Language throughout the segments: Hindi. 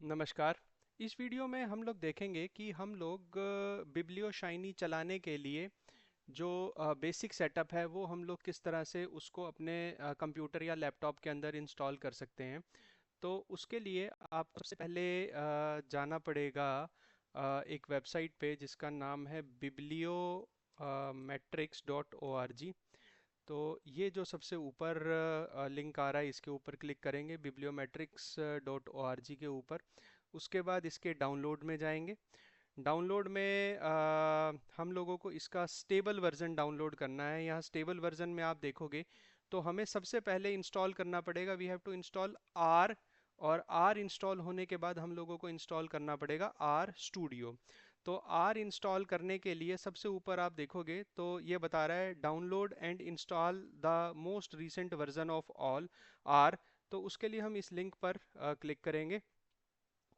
नमस्कार। इस वीडियो में हम लोग देखेंगे कि हम लोग बिब्लियो शाइनी चलाने के लिए जो बेसिक सेटअप है वो हम लोग किस तरह से उसको अपने कंप्यूटर या लैपटॉप के अंदर इंस्टॉल कर सकते हैं। तो उसके लिए आपको सबसे पहले जाना पड़ेगा एक वेबसाइट पे जिसका नाम है bibliometrics.org। तो ये जो सबसे ऊपर लिंक आ रहा है इसके ऊपर क्लिक करेंगे bibliometrics.org के ऊपर। उसके बाद इसके डाउनलोड में जाएंगे। डाउनलोड में हम लोगों को इसका स्टेबल वर्जन डाउनलोड करना है। यहाँ स्टेबल वर्जन में आप देखोगे तो हमें सबसे पहले इंस्टॉल करना पड़ेगा, we have to install R. और आर इंस्टॉल होने के बाद हम लोगों को इंस्टॉल करना पड़ेगा आर स्टूडियो। तो आर इंस्टॉल करने के लिए सबसे ऊपर आप देखोगे तो ये बता रहा है download and install the most recent version of all R. तो उसके लिए हम इस लिंक पर क्लिक करेंगे।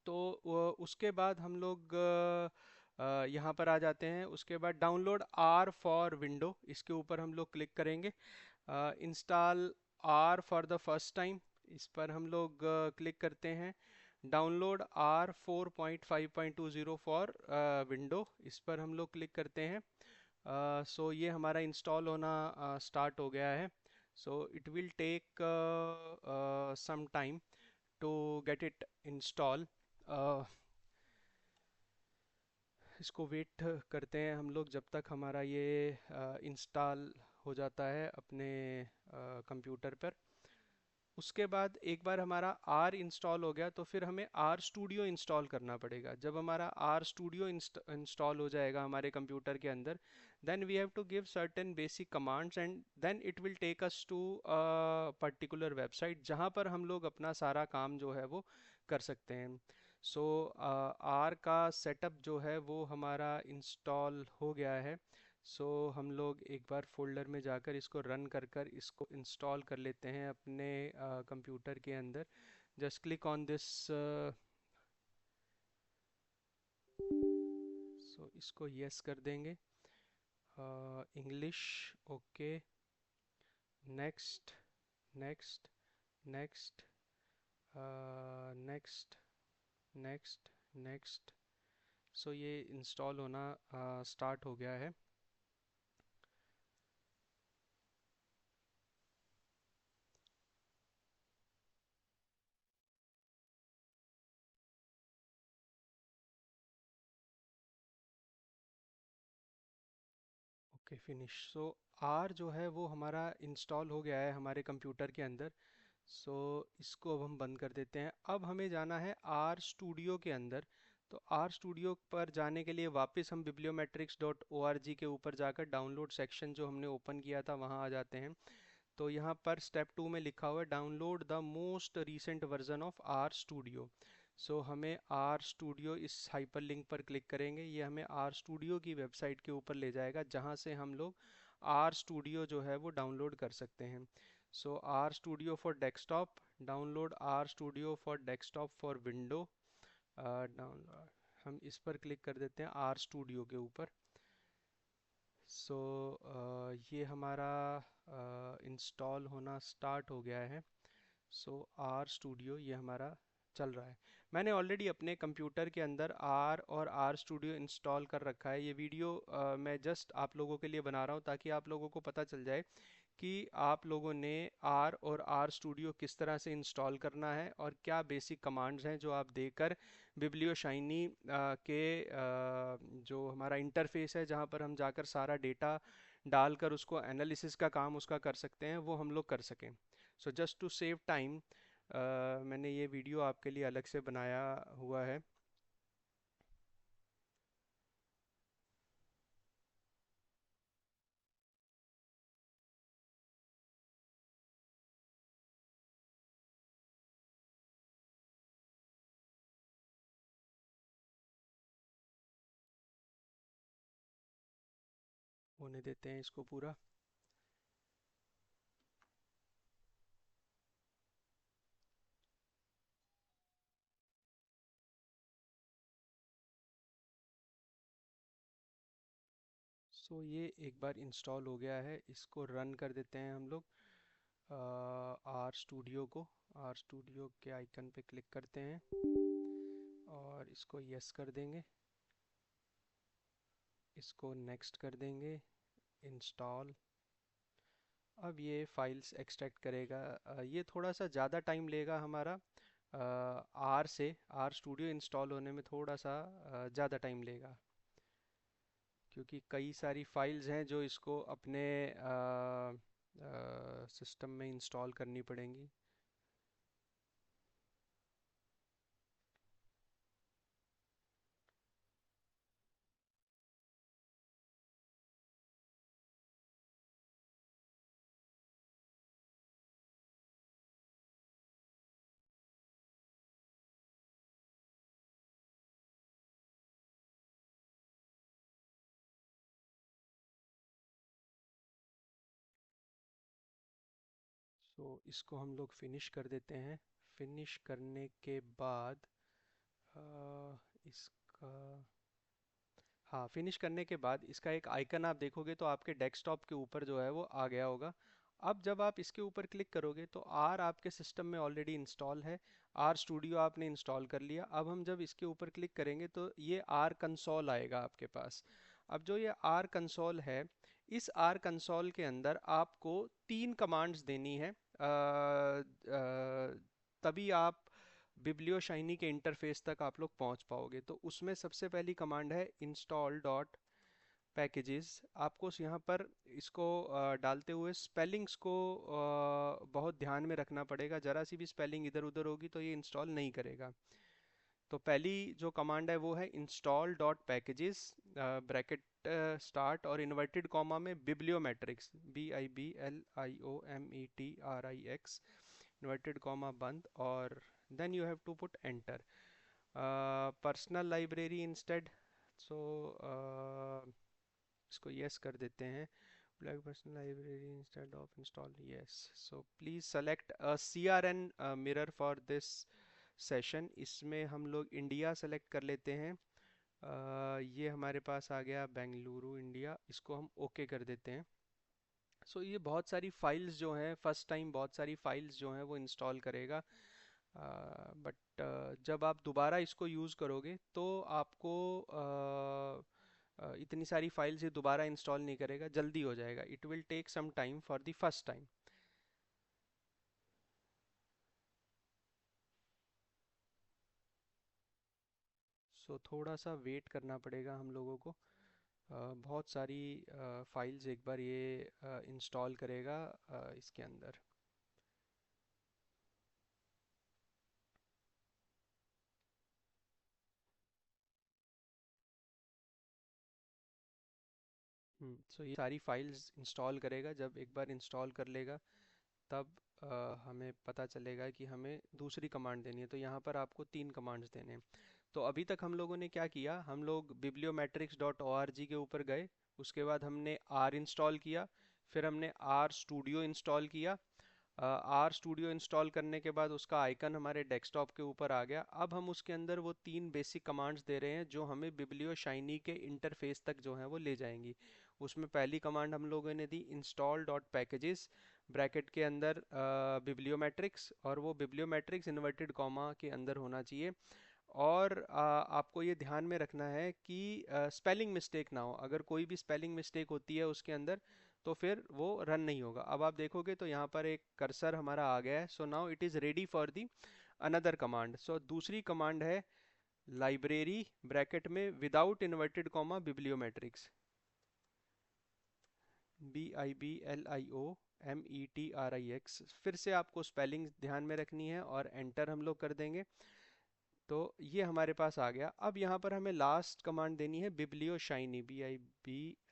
तो उसके बाद हम लोग यहाँ पर आ जाते हैं। उसके बाद डाउनलोड आर फॉर विंडो, इसके ऊपर हम लोग क्लिक करेंगे। Install R for the first time, इस पर हम लोग क्लिक करते हैं। डाउनलोड आर 4.5.20 फॉर विंडो, इस पर हम लोग क्लिक करते हैं। सो ये हमारा इंस्टॉल होना स्टार्ट हो गया है। So it will take some time to get it install. इसको वेट करते हैं हम लोग जब तक हमारा ये इंस्टॉल हो जाता है अपने कंप्यूटर पर। उसके बाद एक बार हमारा आर इंस्टॉल हो गया तो फिर हमें आर स्टूडियो इंस्टॉल करना पड़ेगा। जब हमारा आर स्टूडियो इंस्टॉल हो जाएगा हमारे कंप्यूटर के अंदर, then we have to give certain basic commands and then it will take us to particular website जहाँ पर हम लोग अपना सारा काम जो है वो कर सकते हैं। सो आर का सेटअप जो है वो हमारा इंस्टॉल हो गया है। सो हम लोग एक बार फोल्डर में जाकर इसको रन कर कर इसको इंस्टॉल कर लेते हैं अपने कंप्यूटर के अंदर। Just click on this. So इसको यस कर देंगे। English, okay, next, next, next, next, next, next. So ये इंस्टॉल होना स्टार्ट हो गया है। Okay, finish. सो आर जो है वो हमारा इंस्टॉल हो गया है हमारे कंप्यूटर के अंदर। सो इसको अब हम बंद कर देते हैं। अब हमें जाना है आर स्टूडियो के अंदर। तो आर स्टूडियो पर जाने के लिए वापस हम bibliometrics.org के ऊपर जाकर डाउनलोड सेक्शन जो हमने ओपन किया था वहाँ आ जाते हैं। तो यहाँ पर स्टेप 2 में लिखा हुआ है download the most recent version of R Studio. So हमें आर स्टूडियो इस हाइपर लिंक पर क्लिक करेंगे, ये हमें आर स्टूडियो की वेबसाइट के ऊपर ले जाएगा जहाँ से हम लोग आर स्टूडियो जो है वो डाउनलोड कर सकते हैं। So R Studio for desktop, download R Studio for desktop for window. Download हम इस पर क्लिक कर देते हैं आर स्टूडियो के ऊपर। सो ये हमारा इंस्टॉल होना स्टार्ट हो गया है। सो आर स्टूडियो ये हमारा चल रहा है। मैंने ऑलरेडी अपने कंप्यूटर के अंदर आर और आर स्टूडियो इंस्टॉल कर रखा है। ये वीडियो मैं जस्ट आप लोगों के लिए बना रहा हूँ ताकि आप लोगों को पता चल जाए कि आप लोगों ने आर और आर स्टूडियो किस तरह से इंस्टॉल करना है और क्या बेसिक कमांड्स हैं जो आप देकर बिब्लियो शाइनी के जो हमारा इंटरफेस है जहाँ पर हम जाकर सारा डेटा डालकर उसको एनालिसिस का काम उसका कर सकते हैं वो हम लोग कर सकें। So just to save time मैंने ये वीडियो आपके लिए अलग से बनाया हुआ है। होने देते हैं इसको पूरा। ये एक बार इंस्टॉल हो गया है, इसको रन कर देते हैं हम लोग। आर स्टूडियो को, आर स्टूडियो के आइकन पे क्लिक करते हैं। और इसको यस कर देंगे, इसको नेक्स्ट कर देंगे, इंस्टॉल। अब ये फाइल्स एक्सट्रैक्ट करेगा। ये थोड़ा सा ज़्यादा टाइम लेगा हमारा, आर से आर स्टूडियो इंस्टॉल होने में थोड़ा सा ज़्यादा टाइम लेगा, क्योंकि कई सारी फाइल्स हैं जो इसको अपने सिस्टम में इंस्टॉल करनी पड़ेंगी। सो इसको हम लोग फिनिश कर देते हैं। फिनिश करने के बाद इसका, हाँ, फिनिश करने के बाद इसका एक आइकन आप देखोगे तो आपके डेस्कटॉप के ऊपर जो है वो आ गया होगा। अब जब आप इसके ऊपर क्लिक करोगे तो आर आपके सिस्टम में ऑलरेडी इंस्टॉल है, आर स्टूडियो आपने इंस्टॉल कर लिया। अब हम जब इसके ऊपर क्लिक करेंगे तो ये आर कंसोल आएगा आपके पास। अब जो ये आर कंसोल है, इस आर कंसोल के अंदर आपको 3 कमांड्स देनी है, तभी आप बिब्लियो शाइनी के इंटरफेस तक आप लोग पहुंच पाओगे। तो उसमें सबसे पहली कमांड है इंस्टॉल डॉट पैकेजेस। आपको यहाँ पर इसको डालते हुए स्पेलिंग्स को बहुत ध्यान में रखना पड़ेगा, जरा सी भी स्पेलिंग इधर उधर होगी तो ये इंस्टॉल नहीं करेगा। तो पहली जो कमांड है वो है install dot packages, bracket start और इन्वर्टेड कॉमा में बिब्लियोमेट्रिक्स, BIBLIOMETRIX, इन्वर्टेड कॉमा बंद, और then you have to put enter. Personal library instead, so इसको यस कर देते हैं। Like personal library instead of install, yes. So please select a CRN mirror for this session। इसमें हम लोग इंडिया सेलेक्ट कर लेते हैं। ये हमारे पास आ गया बेंगलुरु इंडिया, इसको हम ओके कर देते हैं। सो ये बहुत सारी फाइल्स जो हैं, फर्स्ट टाइम बहुत सारी फाइल्स जो हैं वो इंस्टॉल करेगा, बट जब आप दोबारा इसको यूज़ करोगे तो आपको इतनी सारी फाइल्स ये दोबारा इंस्टॉल नहीं करेगा, जल्दी हो जाएगा। It will take some time for the first time. So थोड़ा सा वेट करना पड़ेगा हम लोगों को। बहुत सारी फाइल्स एक बार ये इंस्टॉल करेगा इसके अंदर। सो ये सारी फाइल्स इंस्टॉल करेगा। जब एक बार इंस्टॉल कर लेगा तब हमें पता चलेगा कि हमें दूसरी कमांड देनी है। तो यहाँ पर आपको 3 कमांड्स देने हैं। तो अभी तक हम लोगों ने क्या किया, हम लोग bibliometrics.org के ऊपर गए, उसके बाद हमने आर इंस्टॉल किया, फिर हमने आर स्टूडियो इंस्टॉल किया। आर स्टूडियो इंस्टॉल करने के बाद उसका आइकन हमारे डेस्कटॉप के ऊपर आ गया। अब हम उसके अंदर वो 3 बेसिक कमांड्स दे रहे हैं जो हमें बिब्लियो शाइनी के इंटरफेस तक जो है वो ले जाएंगी। उसमें पहली कमांड हम लोगों ने दी इंस्टॉल डॉट पैकेजेस, ब्रैकेट के अंदर बिब्लियोमेट्रिक्स, और वो बिब्लियोमेट्रिक्स इन्वर्टेड कॉमा के अंदर होना चाहिए। और आपको ये ध्यान में रखना है कि स्पेलिंग मिस्टेक ना हो। अगर कोई भी स्पेलिंग मिस्टेक होती है उसके अंदर तो फिर वो रन नहीं होगा। अब आप देखोगे तो यहाँ पर एक कर्सर हमारा आ गया है। So now it is ready for the another command. So दूसरी कमांड है लाइब्रेरी ब्रैकेट में without inverted comma bibliometrix, BIBLIOMETRIX। फिर से आपको स्पेलिंग ध्यान में रखनी है और एंटर हम लोग कर देंगे। तो ये हमारे पास आ गया। अब यहाँ पर हमें लास्ट कमांड देनी है बिब्लियो शाइनी, BIBLIOSHINY,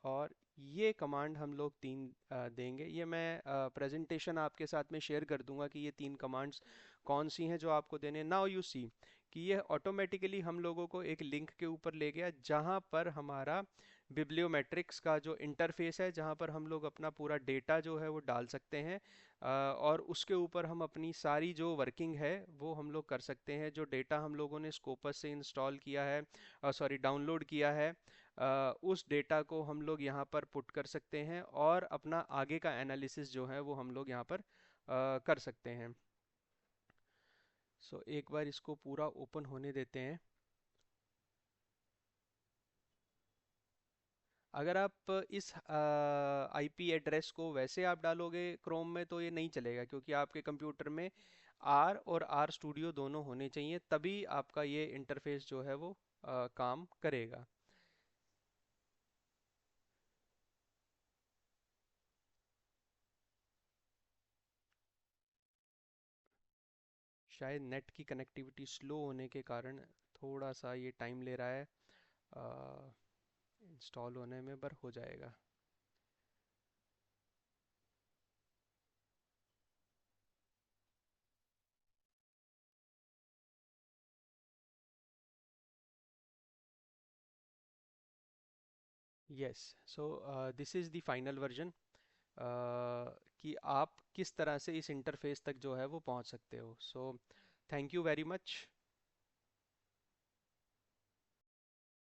और ये कमांड हम लोग 3 देंगे। ये मैं प्रेजेंटेशन आपके साथ में शेयर कर दूंगा कि ये 3 कमांड्स कौन सी हैं जो आपको देने। नाउ यू सी कि ये ऑटोमेटिकली हम लोगों को एक लिंक के ऊपर ले गया जहाँ पर हमारा बिब्लियोमेट्रिक्स का जो इंटरफेस है, जहाँ पर हम लोग अपना पूरा डेटा जो है वो डाल सकते हैं, और उसके ऊपर हम अपनी सारी जो वर्किंग है वो हम लोग कर सकते हैं। जो डेटा हम लोगों ने स्कोपस से इंस्टॉल किया है, सॉरी डाउनलोड किया है, उस डेटा को हम लोग यहाँ पर पुट कर सकते हैं और अपना आगे का एनालिसिस जो है वो हम लोग यहाँ पर कर सकते हैं। सो एक बार इसको पूरा ओपन होने देते हैं। अगर आप इस आईपी एड्रेस को वैसे आप डालोगे क्रोम में तो ये नहीं चलेगा, क्योंकि आपके कंप्यूटर में आर और आर स्टूडियो दोनों होने चाहिए, तभी आपका ये इंटरफेस जो है वो काम करेगा। शायद नेट की कनेक्टिविटी स्लो होने के कारण थोड़ा सा ये टाइम ले रहा है इंस्टॉल होने में, पर हो जाएगा। Yes, so this is the final version, कि आप किस तरह से इस इंटरफेस तक जो है वो पहुंच सकते हो। So thank you very much.